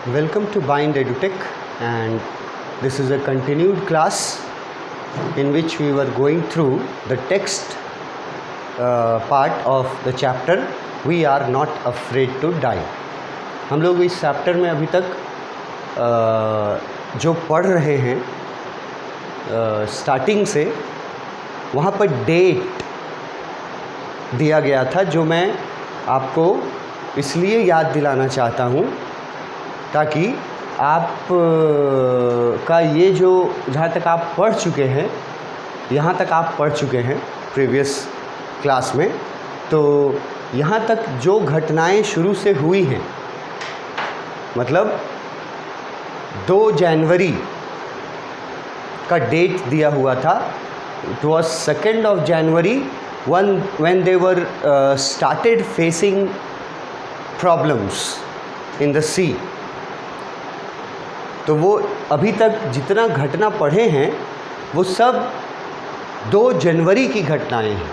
Welcome to Bind EduTech, and this is a continued class in which we were going through the text part of the chapter We Are Not Afraid to Die. हम लोग इस chapter में अभी तक जो पढ़ रहे हैं स्टार्टिंग से, वहाँ पर डेट दिया गया था जो मैं आपको इसलिए याद दिलाना चाहता हूँ ताकि आप का ये जो जहाँ तक आप पढ़ चुके हैं, यहाँ तक आप पढ़ चुके हैं प्रीवियस क्लास में, तो यहाँ तक जो घटनाएं शुरू से हुई हैं, मतलब 2 जनवरी का डेट दिया हुआ था. It was 2nd of January when they were started facing problems in the sea. तो वो अभी तक जितना घटना पढ़े हैं वो सब 2 जनवरी की घटनाएं हैं,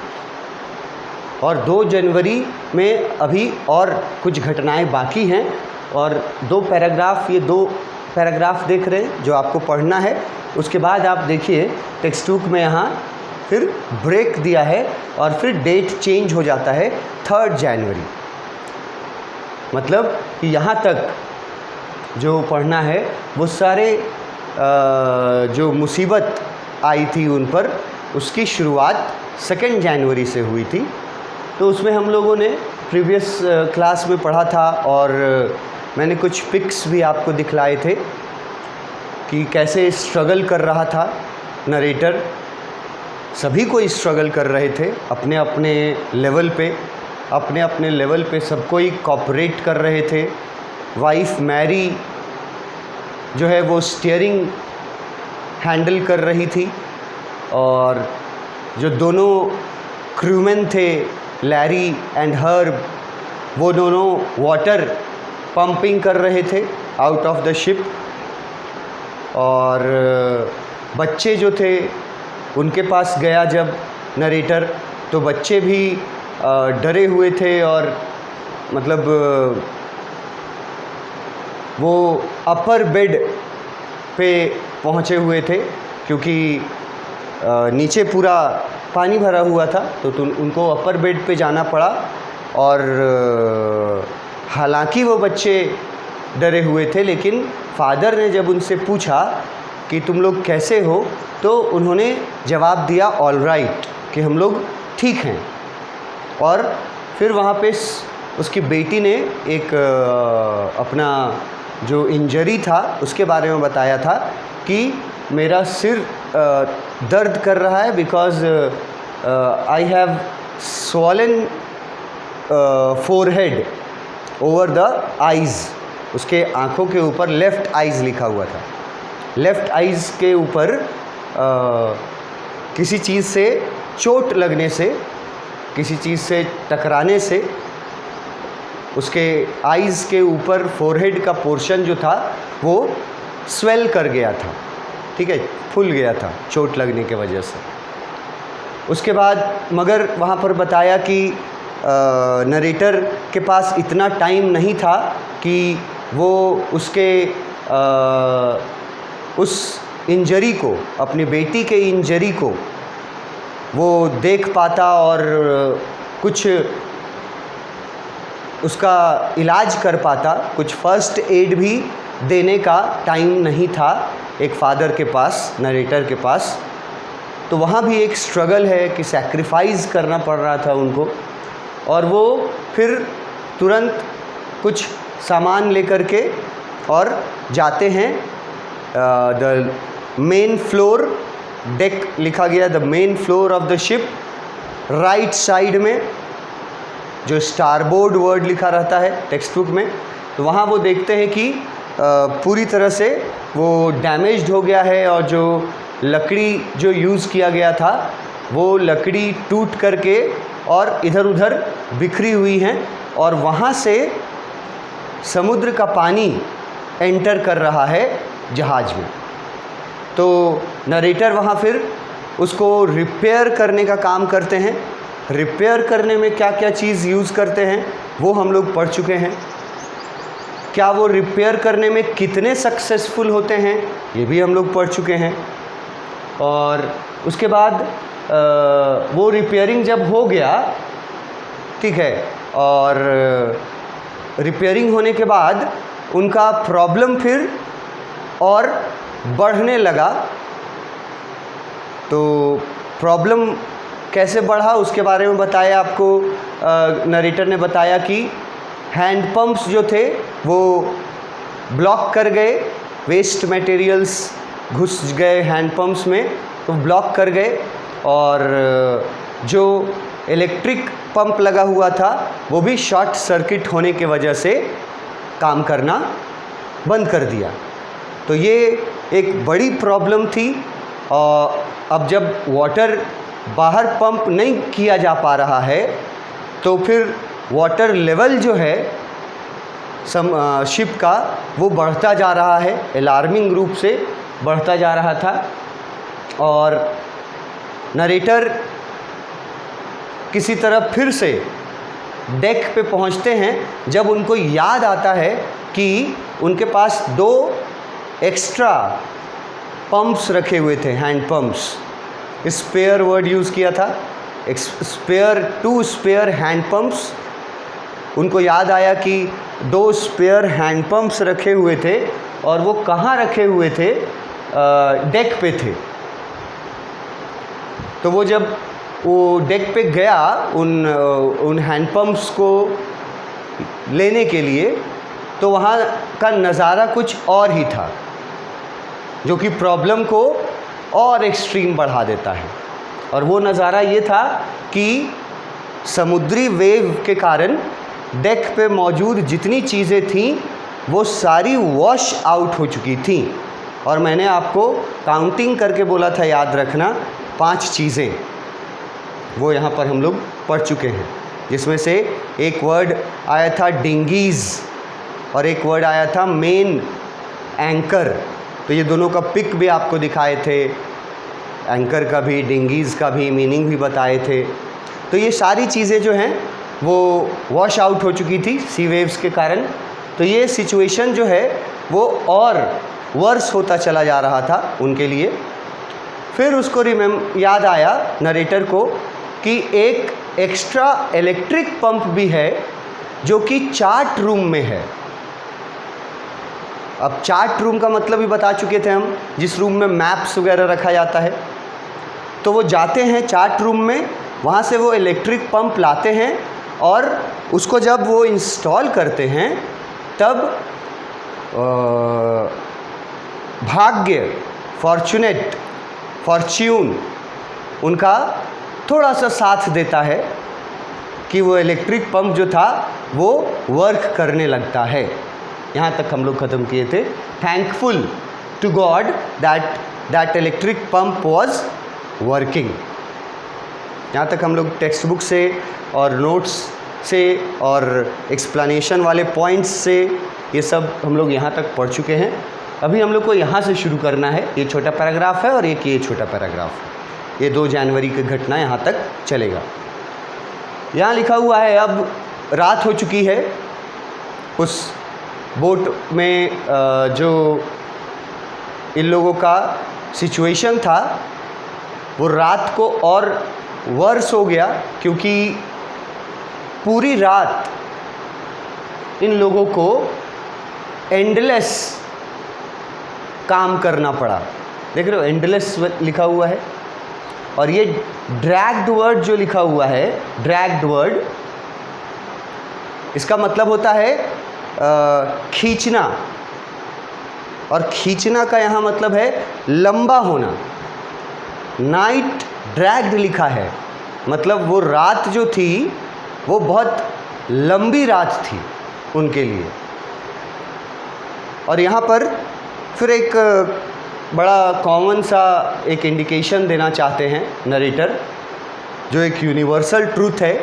और 2 जनवरी में अभी और कुछ घटनाएं बाकी हैं. और 2 पैराग्राफ, ये 2 पैराग्राफ देख रहे हैं जो आपको पढ़ना है. उसके बाद आप देखिए टेक्स्ट बुक में यहाँ फिर ब्रेक दिया है और फिर डेट चेंज हो जाता है 3rd जनवरी. मतलब कि यहाँ तक जो पढ़ना है वो सारे जो मुसीबत आई थी उन पर, उसकी शुरुआत 2nd जनवरी से हुई थी. तो उसमें हम लोगों ने प्रीवियस क्लास में पढ़ा था और मैंने कुछ पिक्स भी आपको दिखलाए थे कि कैसे स्ट्रगल कर रहा था नरेटर. सभी को स्ट्रगल कर रहे थे अपने अपने लेवल पे, सबको ही कॉपरेट कर रहे थे. वाइफ मैरी जो है वो स्टीयरिंग हैंडल कर रही थी, और जो दोनों क्रूमैन थे लैरी एंड हर्ब, वो दोनों वाटर पंपिंग कर रहे थे आउट ऑफ द शिप. और बच्चे जो थे उनके पास गया जब नरेटर, तो बच्चे भी डरे हुए थे और मतलब वो अपर बेड पे पहुँचे हुए थे क्योंकि नीचे पूरा पानी भरा हुआ था. तो उनको अपर बेड पे जाना पड़ा. और हालांकि वो बच्चे डरे हुए थे, लेकिन फादर ने जब उनसे पूछा कि तुम लोग कैसे हो, तो उन्होंने जवाब दिया ऑल राइट, कि हम लोग ठीक हैं. और फिर वहाँ पे उसकी बेटी ने एक अपना जो इंजरी था उसके बारे में बताया था कि मेरा सिर दर्द कर रहा है because I have swollen forehead over the eyes. उसके आँखों के ऊपर लेफ़्ट आइज़ लिखा हुआ था. लेफ़्ट आइज़ के ऊपर किसी चीज़ से चोट लगने से, किसी चीज़ से टकराने से उसके आइज़ के ऊपर फोरहेड का पोर्शन जो था वो स्वेल कर गया था. ठीक है, फूल गया था चोट लगने के वजह से. उसके बाद मगर वहाँ पर बताया कि नरेटर के पास इतना टाइम नहीं था कि वो उसके उस इंजरी को, अपनी बेटी के इंजरी को वो देख पाता और कुछ उसका इलाज कर पाता. कुछ फर्स्ट एड भी देने का टाइम नहीं था एक फादर के पास, नरेटर के पास. तो वहाँ भी एक स्ट्रगल है कि सैक्रिफाइस करना पड़ रहा था उनको. और वो फिर तुरंत कुछ सामान लेकर के और जाते हैं द मेन फ्लोर, डेक लिखा गया the main floor of the ship, right side में जो स्टारबोर्ड वर्ड लिखा रहता है टेक्स्ट बुक में. तो वहाँ वो देखते हैं कि पूरी तरह से वो डैमेज्ड हो गया है, और जो लकड़ी जो यूज़ किया गया था वो लकड़ी टूट करके और इधर उधर बिखरी हुई हैं, और वहाँ से समुद्र का पानी एंटर कर रहा है जहाज़ में. तो नरेटर वहाँ फिर उसको रिपेयर करने का काम करते हैं. रिपेयर करने में क्या क्या चीज़ यूज़ करते हैं वो हम लोग पढ़ चुके हैं क्या वो रिपेयर करने में कितने सक्सेसफुल होते हैं, ये भी हम लोग पढ़ चुके हैं। और उसके बाद वो रिपेयरिंग जब हो गया, ठीक है, और रिपेयरिंग होने के बाद उनका प्रॉब्लम फिर और बढ़ने लगा। तो प्रॉब्लम कैसे बढ़ा उसके बारे में बताया आपको। नरेटर ने बताया कि हैंड पंप्स जो थे वो ब्लॉक कर गए, वेस्ट मटेरियल्स घुस गए हैंड पंप्स में, तो ब्लॉक कर गए, और जो इलेक्ट्रिक पंप लगा हुआ था वो भी शॉर्ट सर्किट होने के वजह से काम करना बंद कर दिया। तो ये एक बड़ी प्रॉब्लम थी। और अब जब वाटर बाहर पंप नहीं किया जा पा रहा है तो फिर वाटर लेवल जो है शिप का वो बढ़ता जा रहा है, अलार्मिंग रूप से बढ़ता जा रहा था। और नरेटर किसी तरह फिर से डेक पे पहुंचते हैं जब उनको याद आता है कि उनके पास 2 एक्स्ट्रा पंप्स रखे हुए थे, hand pumps. Spare word use किया था, स्पेयर, 2 स्पेयर हैंड पंप्स। उनको याद आया कि 2 स्पेयर हैंड पंप्स रखे हुए थे, और वो कहाँ रखे हुए थे, डेक पे थे। तो वो जब वो डेक पे गया उन हैंड पंप्स को लेने के लिए, तो वहाँ का नज़ारा कुछ और ही था, जो कि प्रॉब्लम को और एक्सट्रीम बढ़ा देता है। और वो नज़ारा ये था कि समुद्री वेव के कारण डेक पे मौजूद जितनी चीज़ें थीं वो सारी वॉश आउट हो चुकी थीं। और मैंने आपको काउंटिंग करके बोला था, याद रखना, 5 चीज़ें वो यहाँ पर हम लोग पढ़ चुके हैं, जिसमें से एक वर्ड आया था डिंगीज़ और एक वर्ड आया था मेन एंकर। तो ये दोनों का पिक भी आपको दिखाए थे, एंकर का भी, डिंगीज़ का भी, मीनिंग भी बताए थे। तो ये सारी चीज़ें जो हैं वो वॉश आउट हो चुकी थी सी वेव्स के कारण। तो ये सिचुएशन जो है वो और वर्स होता चला जा रहा था उनके लिए। फिर उसको याद आया नरेटर को कि एक एक्स्ट्रा इलेक्ट्रिक पंप भी है जो कि चार्ट रूम में है। अब चार्ट रूम का मतलब भी बता चुके थे हम, जिस रूम में मैप्स वगैरह रखा जाता है। तो वो जाते हैं चार्ट रूम में, वहाँ से वो इलेक्ट्रिक पंप लाते हैं, और उसको जब वो इंस्टॉल करते हैं तब भाग्य, फॉर्च्यून उनका थोड़ा सा साथ देता है कि वो इलेक्ट्रिक पंप जो था वो वर्क करने लगता है। यहाँ तक हम लोग ख़त्म किए थे। Thankful to God that electric pump was working. यहाँ तक हम लोग टेक्स्ट बुक से और नोट्स से और एक्सप्लेनेशन वाले पॉइंट्स से ये सब हम लोग यहाँ तक पढ़ चुके हैं। अभी हम लोग को यहाँ से शुरू करना है। ये छोटा पैराग्राफ है और एक ये छोटा पैराग्राफ है। ये 2 जनवरी की घटना यहाँ तक चलेगा। यहाँ लिखा हुआ है, अब रात हो चुकी है। उस बोट में जो इन लोगों का सिचुएशन था वो रात को और वर्स हो गया, क्योंकि पूरी रात इन लोगों को एंडलेस काम करना पड़ा। देख रहे हो, एंडलेस लिखा हुआ है। और ये ड्रैग्ड वर्ड जो लिखा हुआ है, ड्रैग्ड वर्ड, इसका मतलब होता है खींचना। और खींचना का यहाँ मतलब है लंबा होना। नाइट ड्रैग्ड लिखा है, मतलब वो रात जो थी वो बहुत लंबी रात थी उनके लिए। और यहाँ पर फिर एक बड़ा कॉमन सा एक इंडिकेशन देना चाहते हैं नरेटर, जो एक यूनिवर्सल ट्रूथ है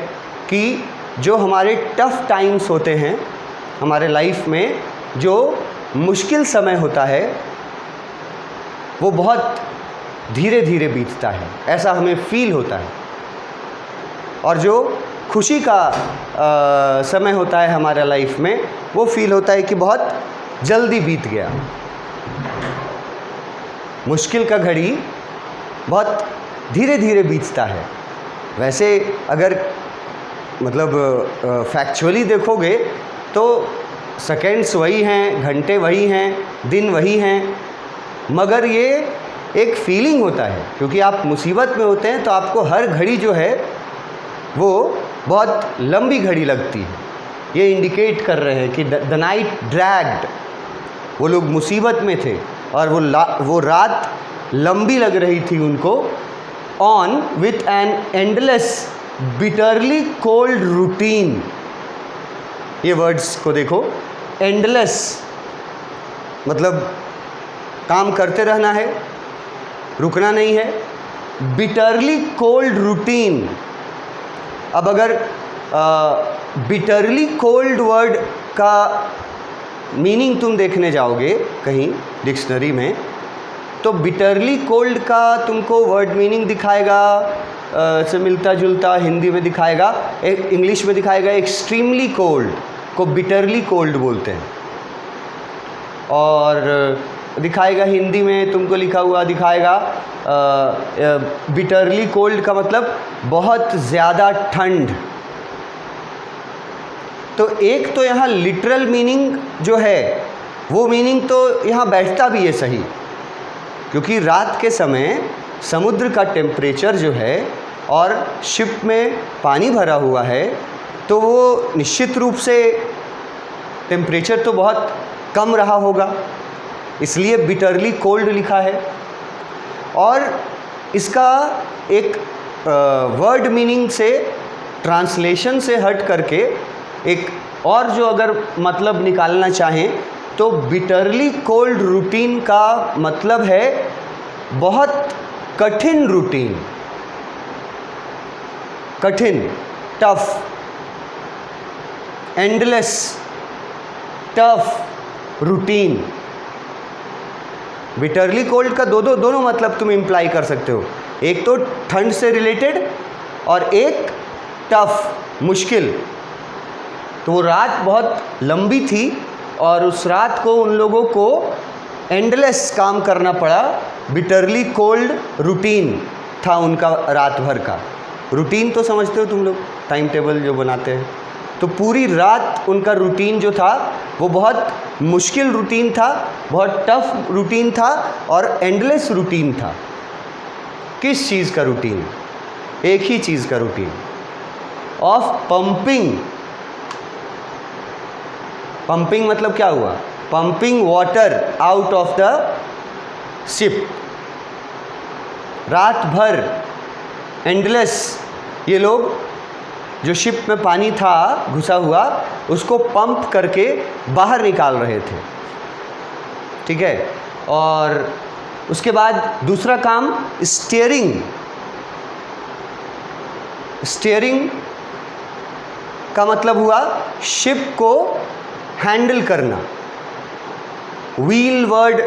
कि जो हमारे टफ़ टाइम्स होते हैं हमारे लाइफ में, जो मुश्किल समय होता है वो बहुत धीरे धीरे बीतता है, ऐसा हमें फील होता है। और जो खुशी का समय होता है हमारे लाइफ में वो फील होता है कि बहुत जल्दी बीत गया। मुश्किल का घड़ी बहुत धीरे धीरे बीतता है। वैसे अगर मतलब फैक्चुअली देखोगे तो सेकेंड्स वही हैं, घंटे वही हैं, दिन वही हैं, मगर ये एक फीलिंग होता है क्योंकि आप मुसीबत में होते हैं तो आपको हर घड़ी जो है वो बहुत लंबी घड़ी लगती है। ये इंडिकेट कर रहे हैं कि द नाइट ड्रैग्ड, वो लोग मुसीबत में थे और वो रात लंबी लग रही थी उनको। On with an endless bitterly cold routine, ये वर्ड्स को देखो, एंडलेस मतलब काम करते रहना है, रुकना नहीं है। बिटरली कोल्ड रूटीन, अब अगर बिटरली कोल्ड वर्ड का मीनिंग तुम देखने जाओगे कहीं डिक्शनरी में तो बिटरली कोल्ड का तुमको वर्ड मीनिंग दिखाएगा से मिलता जुलता, हिंदी में दिखाएगा, इंग्लिश में दिखाएगा एक्सट्रीमली कोल्ड को बिटरली कोल्ड बोलते हैं, और दिखाएगा हिंदी में तुमको लिखा हुआ दिखाएगा बिटरली कोल्ड का मतलब बहुत ज़्यादा ठंड। तो एक तो यहाँ लिटरल मीनिंग जो है वो मीनिंग तो यहाँ बैठता भी है सही, क्योंकि रात के समय समुद्र का टेम्परेचर जो है और शिप में पानी भरा हुआ है तो वो निश्चित रूप से टेम्परेचर तो बहुत कम रहा होगा, इसलिए बिटरली कोल्ड लिखा है। और इसका एक वर्ड मीनिंग से, ट्रांसलेशन से हट करके एक और जो अगर मतलब निकालना चाहें तो बिटरली कोल्ड रूटीन का मतलब है बहुत कठिन रूटीन, कठिन, tough, endless, tough routine. Bitterly cold का दोनों मतलब तुम इम्प्लाई कर सकते हो, एक तो ठंड से रिलेटेड और एक टफ, मुश्किल। तो वो रात बहुत लंबी थी और उस रात को उन लोगों को एंडलेस काम करना पड़ा। बिटरली कोल्ड रूटीन था उनका रात भर का। रूटीन तो समझते हो तुम लोग, टाइम टेबल जो बनाते हैं, तो पूरी रात उनका रूटीन जो था वो बहुत मुश्किल रूटीन था, बहुत टफ रूटीन था और एंडलेस रूटीन था। किस चीज़ का रूटीन? एक ही चीज़ का रूटीन, ऑफ पंपिंग। पंपिंग मतलब क्या हुआ? Pumping water out of the ship. रात भर एंडलेस ये लोग जो शिप में पानी था घुसा हुआ उसको पंप करके बाहर निकाल रहे थे, ठीक है। और उसके बाद दूसरा काम स्टीयरिंग। स्टीयरिंग का मतलब हुआ शिप को हैंडल करना। व्हील वर्ड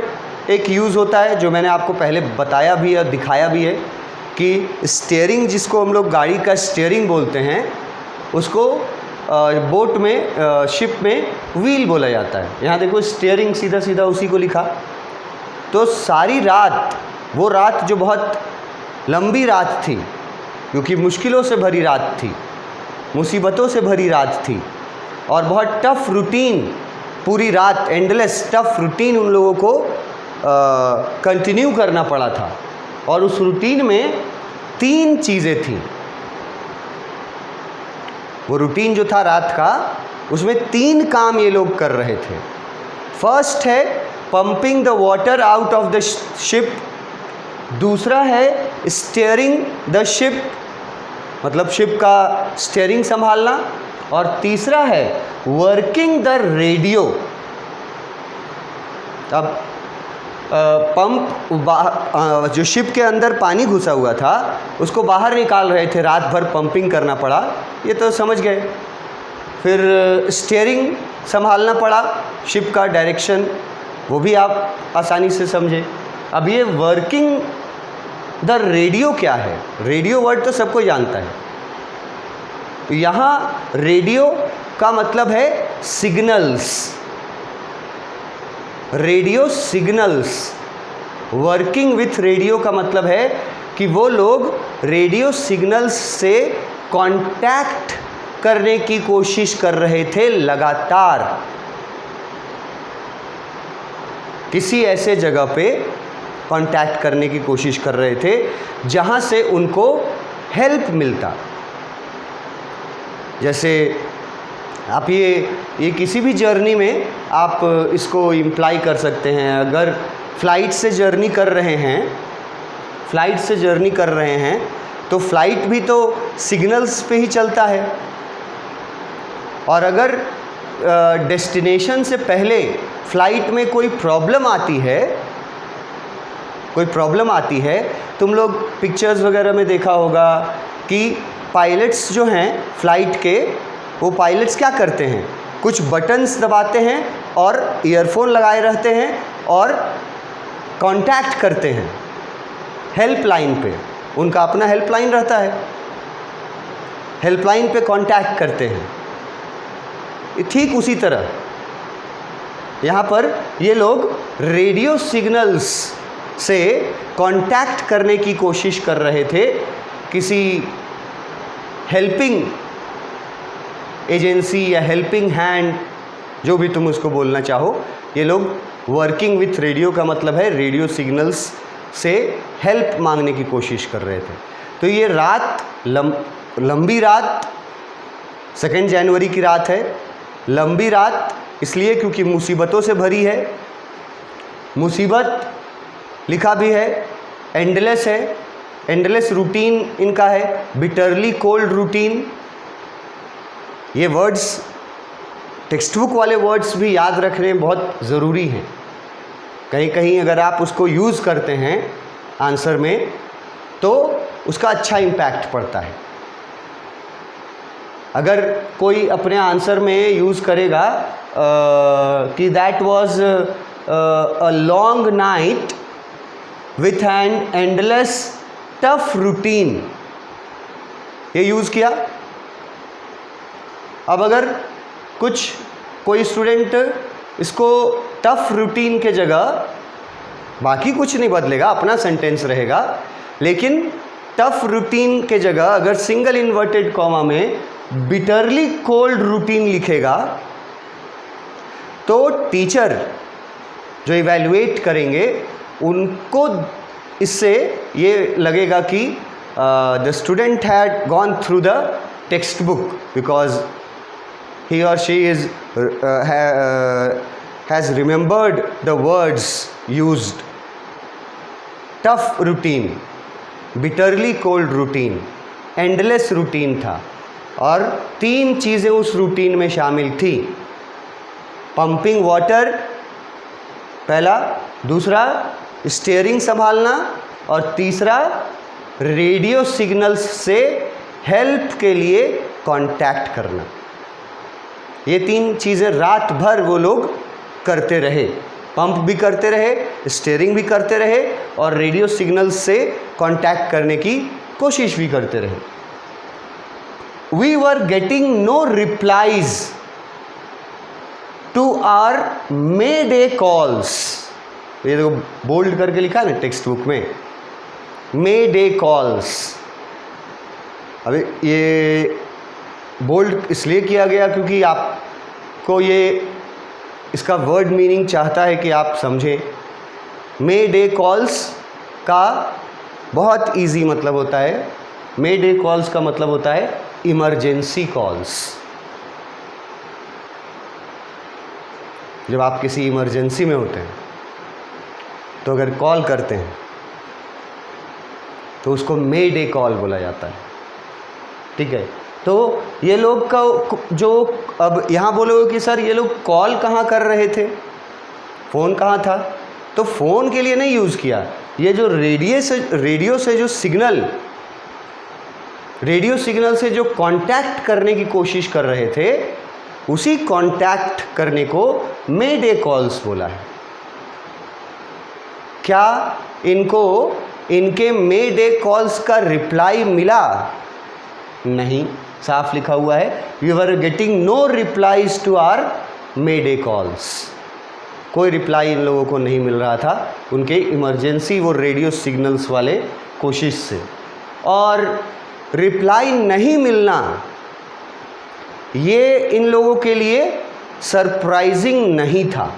एक यूज़ होता है जो मैंने आपको पहले बताया भी है, दिखाया भी है कि स्टीयरिंग, जिसको हम लोग गाड़ी का स्टीयरिंग बोलते हैं, उसको बोट में, शिप में व्हील बोला जाता है। यहाँ देखो स्टीयरिंग सीधा सीधा उसी को लिखा। तो सारी रात, वो रात जो बहुत लंबी रात थी क्योंकि मुश्किलों से भरी रात थी, मुसीबतों से भरी रात थी और बहुत टफ रूटीन, पूरी रात एंडलेस टफ रूटीन उन लोगों को कंटिन्यू करना पड़ा था। और उस रूटीन में 3 चीज़ें थीं। वो रूटीन जो था रात का, उसमें 3 काम ये लोग कर रहे थे। फर्स्ट है pumping the water out of the ship, दूसरा है स्टीयरिंग द शिप, मतलब शिप का स्टीयरिंग संभालना, और तीसरा है वर्किंग द रेडियो। अब पंप जो शिप के अंदर पानी घुसा हुआ था उसको बाहर निकाल रहे थे, रात भर पंपिंग करना पड़ा, ये तो समझ गए। फिर स्टीयरिंग संभालना पड़ा, शिप का डायरेक्शन, वो भी आप आसानी से समझे। अब ये वर्किंग द रेडियो क्या है? रेडियो वर्ड तो सबको जानता है। तो यहाँ रेडियो का मतलब है signals, radio signals. Working with radio का मतलब है कि वो लोग रेडियो सिग्नल्स से कांटेक्ट करने की कोशिश कर रहे थे लगातार, किसी ऐसे जगह पे कांटेक्ट करने की कोशिश कर रहे थे जहां से उनको हेल्प मिलता। जैसे आप ये किसी भी जर्नी में आप इसको इम्प्लाई कर सकते हैं। अगर फ्लाइट से जर्नी कर रहे हैं तो फ्लाइट भी तो सिग्नल्स पे ही चलता है, और अगर डेस्टिनेशन से पहले फ्लाइट में कोई प्रॉब्लम आती है, तुम लोग पिक्चर्स वगैरह में देखा होगा कि पायलट्स जो हैं फ्लाइट के, वो पायलट्स क्या करते हैं, कुछ बटन्स दबाते हैं और ईयरफोन लगाए रहते हैं और कांटेक्ट करते हैं हेल्पलाइन पे। उनका अपना हेल्पलाइन रहता है, हेल्पलाइन पे कांटेक्ट करते हैं। ठीक उसी तरह यहाँ पर ये लोग रेडियो सिग्नल्स से कांटेक्ट करने की कोशिश कर रहे थे किसी हेल्पिंग एजेंसी या हेल्पिंग हैंड, जो भी तुम उसको बोलना चाहो। ये लोग वर्किंग विथ रेडियो का मतलब है रेडियो सिग्नल्स से हेल्प मांगने की कोशिश कर रहे थे। तो ये रात लंबी रात 2 जनवरी की रात है। लंबी रात इसलिए क्योंकि मुसीबतों से भरी है। मुसीबत लिखा भी है, एंडलेस है, एंडलेस रूटीन इनका है, बिटरली कोल्ड रूटीन। ये वर्ड्स, टेक्स्ट बुक वाले वर्ड्स भी याद रखने बहुत ज़रूरी हैं। कहीं कहीं अगर आप उसको यूज़ करते हैं आंसर में तो उसका अच्छा इम्पैक्ट पड़ता है। अगर कोई अपने आंसर में यूज़ करेगा कि that was a long night with an endless tough routine, ये यूज़ किया। अब अगर कोई स्टूडेंट इसको टफ रूटीन के जगह, बाकी कुछ नहीं बदलेगा, अपना सेंटेंस रहेगा, लेकिन टफ रूटीन के जगह अगर सिंगल इन्वर्टेड कॉमा में बिटरली कोल्ड रूटीन लिखेगा तो टीचर जो इवैल्यूएट करेंगे उनको इससे ये लगेगा कि the student had gone through the text book because he or she has remembered the words used. Tough routine, bitterly cold routine, endless routine था, और 3 चीज़ें उस रूटीन में शामिल थी। पंपिंग वाटर पहला, दूसरा स्टीयरिंग संभालना, और तीसरा रेडियो सिग्नल्स से हेल्प के लिए कांटेक्ट करना। ये 3 चीज़ें रात भर वो लोग करते रहे। पंप भी करते रहे, स्टीयरिंग भी करते रहे, और रेडियो सिग्नल्स से कांटेक्ट करने की कोशिश भी करते रहे। We were getting no replies to our mayday calls. ये देखो बोल्ड करके लिखा है ना टेक्स्ट बुक में, मे डे कॉल्स। अभी ये बोल्ड इसलिए किया गया क्योंकि आपको ये इसका वर्ड मीनिंग चाहता है कि आप समझें। मे डे कॉल्स का बहुत इजी मतलब होता है, मे डे कॉल्स का मतलब होता है इमरजेंसी कॉल्स। जब आप किसी इमरजेंसी में होते हैं तो अगर कॉल करते हैं तो उसको मे डे कॉल बोला जाता है। ठीक है, तो ये लोग का जो, अब यहाँ बोलोगे कि सर ये लोग कॉल कहाँ कर रहे थे, फ़ोन कहाँ था, तो फ़ोन के लिए नहीं यूज़ किया। ये जो रेडियो से जो रेडियो सिग्नल से जो कांटेक्ट करने की कोशिश कर रहे थे, उसी कांटेक्ट करने को मे डे कॉल्स बोला है। क्या इनको इनके मे डे कॉल्स का रिप्लाई मिला? नहीं। साफ लिखा हुआ है, we were getting no replies to our mayday calls. कोई रिप्लाई इन लोगों को नहीं मिल रहा था उनके इमरजेंसी वो रेडियो सिग्नल्स वाले कोशिश से। और रिप्लाई नहीं मिलना ये इन लोगों के लिए सरप्राइजिंग नहीं था।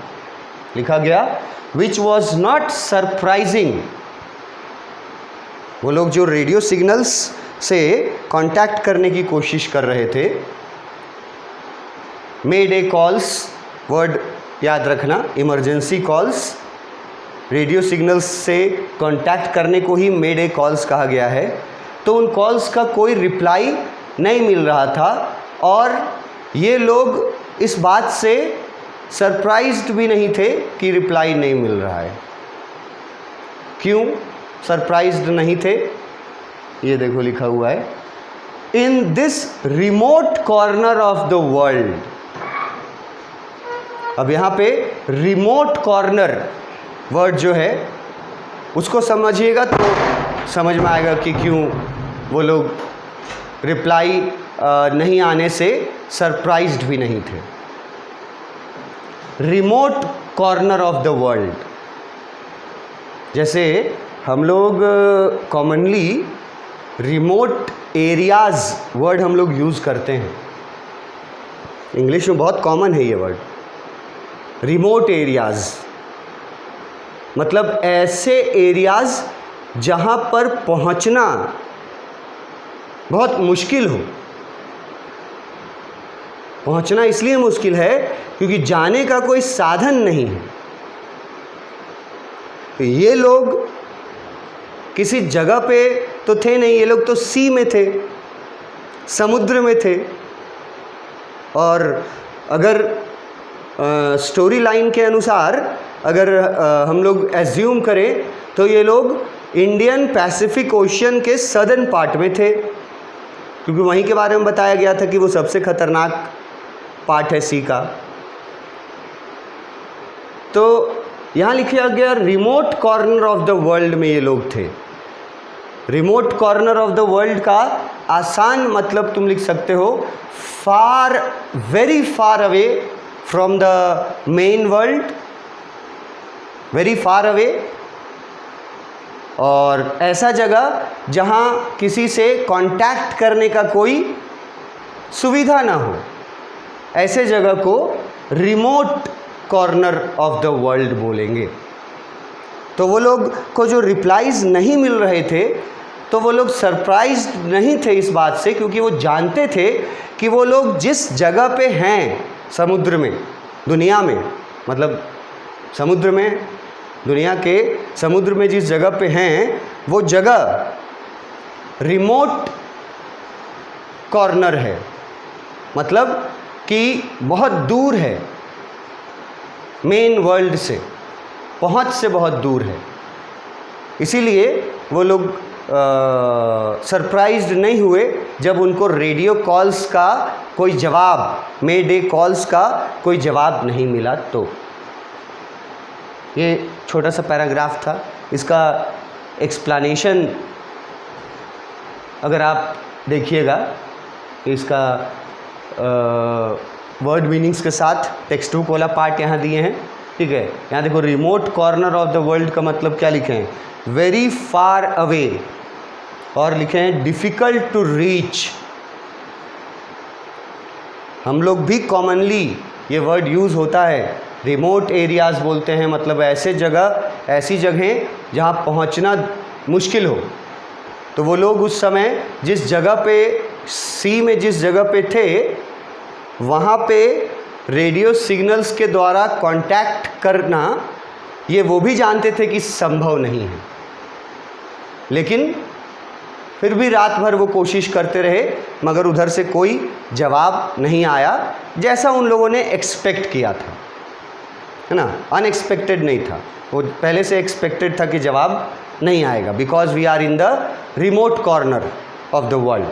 लिखा गया विच वॉज नॉट सरप्राइजिंग। वो लोग जो रेडियो सिग्नल्स से कांटेक्ट करने की कोशिश कर रहे थे, मेडे कॉल्स वर्ड याद रखना, इमरजेंसी कॉल्स, रेडियो सिग्नल्स से कांटेक्ट करने को ही मेडे कॉल्स कहा गया है। तो उन कॉल्स का कोई रिप्लाई नहीं मिल रहा था और ये लोग इस बात से सरप्राइज्ड भी नहीं थे कि रिप्लाई नहीं मिल रहा है। क्यों सरप्राइज्ड नहीं थे? ये देखो लिखा हुआ है, in this remote corner of the world. अब यहाँ पे रिमोट कॉर्नर वर्ड जो है उसको समझिएगा तो समझ में आएगा कि क्यों वो लोग रिप्लाई नहीं आने से सरप्राइज्ड भी नहीं थे। Remote corner of the world, जैसे हम लोग कॉमनली रिमोट एरियाज़ वर्ड हम लोग यूज़ करते हैं, इंग्लिश में बहुत कॉमन है ये वर्ड। रिमोट एरियाज़ मतलब ऐसे एरियाज़ जहाँ पर पहुँचना बहुत मुश्किल हो। पहुँचना इसलिए मुश्किल है क्योंकि जाने का कोई साधन नहीं है। तो ये लोग किसी जगह पे तो थे नहीं, ये लोग तो सी में थे, समुद्र में थे। और अगर स्टोरी लाइन के अनुसार अगर हम लोग एज्यूम करें तो ये लोग इंडियन पैसिफिक ओशियन के सदर्न पार्ट में थे, क्योंकि वहीं के बारे में बताया गया था कि वो सबसे खतरनाक पार्ट है सी का। तो यहाँ लिखा गया remote corner of the world में ये लोग थे। Remote corner of the world का आसान मतलब तुम लिख सकते हो far, very far away from the main world, very far away. और ऐसा जगह जहाँ किसी से कांटेक्ट करने का कोई सुविधा ना हो, ऐसे जगह को remote corner of the world बोलेंगे। तो वो लोग को जो रिप्लाईज नहीं मिल रहे थे तो वो लोग सरप्राइज्ड नहीं थे इस बात से, क्योंकि वो जानते थे कि वो लोग जिस जगह पे हैं समुद्र में, दुनिया में, मतलब समुद्र में, दुनिया के समुद्र में जिस जगह पे हैं वो जगह रिमोट कॉर्नर है, मतलब कि बहुत दूर है, मेन वर्ल्ड से, पहुंच से बहुत दूर है। इसीलिए वो लोग सरप्राइज्ड नहीं हुए जब उनको रेडियो कॉल्स का कोई जवाब, मेडे कॉल्स का कोई जवाब नहीं मिला। तो ये छोटा सा पैराग्राफ था, इसका एक्सप्लेनेशन अगर आप देखिएगा इसका वर्ड मीनिंग्स के साथ टेक्स्ट बुक वाला पार्ट यहाँ दिए हैं, ठीक है। यहाँ देखो remote corner of the world का मतलब क्या लिखे हैं, वेरी फार अवे, और लिखे हैं डिफ़िकल्ट टू रीच। हम लोग भी कॉमनली ये वर्ड यूज़ होता है, रिमोट एरियाज़ बोलते हैं, मतलब ऐसे जगह, ऐसी जगहें जहाँ पहुँचना मुश्किल हो। तो वो लोग उस समय जिस जगह पे, सी में जिस जगह पे थे, वहाँ पे रेडियो सिग्नल्स के द्वारा कांटेक्ट करना ये वो भी जानते थे कि संभव नहीं है, लेकिन फिर भी रात भर वो कोशिश करते रहे, मगर उधर से कोई जवाब नहीं आया जैसा उन लोगों ने एक्सपेक्ट किया था, है ना। अनएक्सपेक्टेड नहीं था, वो पहले से एक्सपेक्टेड था कि जवाब नहीं आएगा, because we are in the remote corner of the world.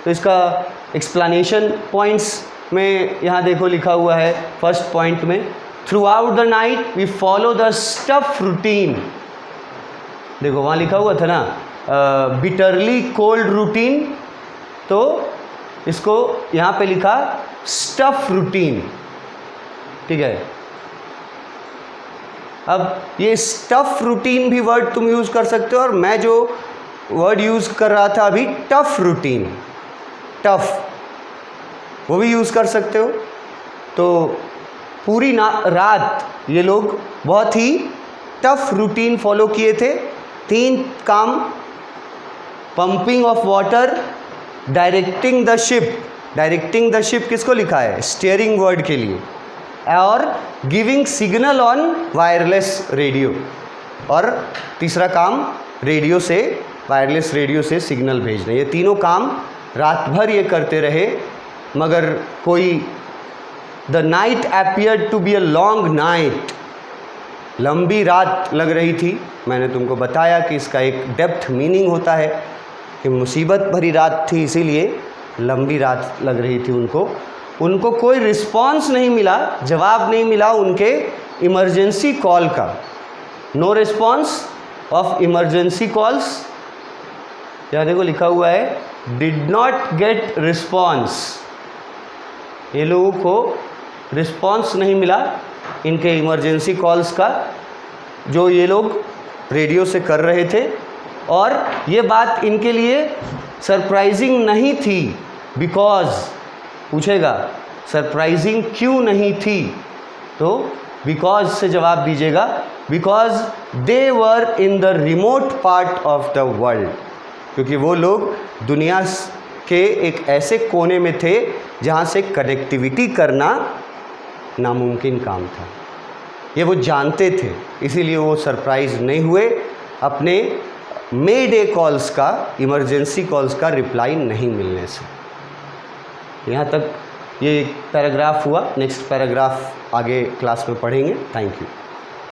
तो इसका एक्सप्लेनेशन पॉइंट्स में यहाँ देखो लिखा हुआ है फर्स्ट पॉइंट में, throughout the night we follow the stuff routine. देखो वहाँ लिखा हुआ था ना बिटरली कोल्ड रूटीन, तो इसको यहाँ पे लिखा स्टफ रूटीन, ठीक है। अब ये स्टफ रूटीन भी वर्ड तुम यूज़ कर सकते हो, और मैं जो वर्ड यूज़ कर रहा था अभी टफ रूटीन, टफ, वो भी यूज़ कर सकते हो। तो पूरी रात ये लोग बहुत ही टफ रूटीन फॉलो किए थे। 3 काम, pumping of water, directing the ship, directing the ship किसको लिखा है, स्टीयरिंग वर्ड के लिए, और giving signal on wireless radio, और तीसरा काम रेडियो से, वायरलेस रेडियो से सिग्नल भेजना। ये तीनों काम रात भर ये करते रहे, मगर कोई the night appeared to be a long night, लंबी रात लग रही थी। मैंने तुमको बताया कि इसका एक डेप्थ मीनिंग होता है कि मुसीबत भरी रात थी, इसीलिए लंबी रात लग रही थी उनको कोई रिस्पॉन्स नहीं मिला, जवाब नहीं मिला उनके इमरजेंसी कॉल का। No response of emergency calls, यहाँ देखो लिखा हुआ है डिड नॉट गेट रिस्पॉन्स, ये लोगों को रिस्पॉन्स नहीं मिला इनके इमरजेंसी कॉल्स का जो ये लोग रेडियो से कर रहे थे। और ये बात इनके लिए सरप्राइजिंग नहीं थी, बिकॉज पूछेगा सरप्राइजिंग क्यों नहीं थी, तो बिकॉज से जवाब दीजिएगा, because they were in the remote part of the world, क्योंकि वो लोग दुनिया के एक ऐसे कोने में थे जहाँ से कनेक्टिविटी करना नामुमकिन काम था। ये वो जानते थे, इसीलिए वो सरप्राइज नहीं हुए अपने मे डे कॉल्स का, इमरजेंसी कॉल्स का रिप्लाई नहीं मिलने से। यहाँ तक ये पैराग्राफ हुआ। नेक्स्ट पैराग्राफ आगे क्लास में पढ़ेंगे। Thank you.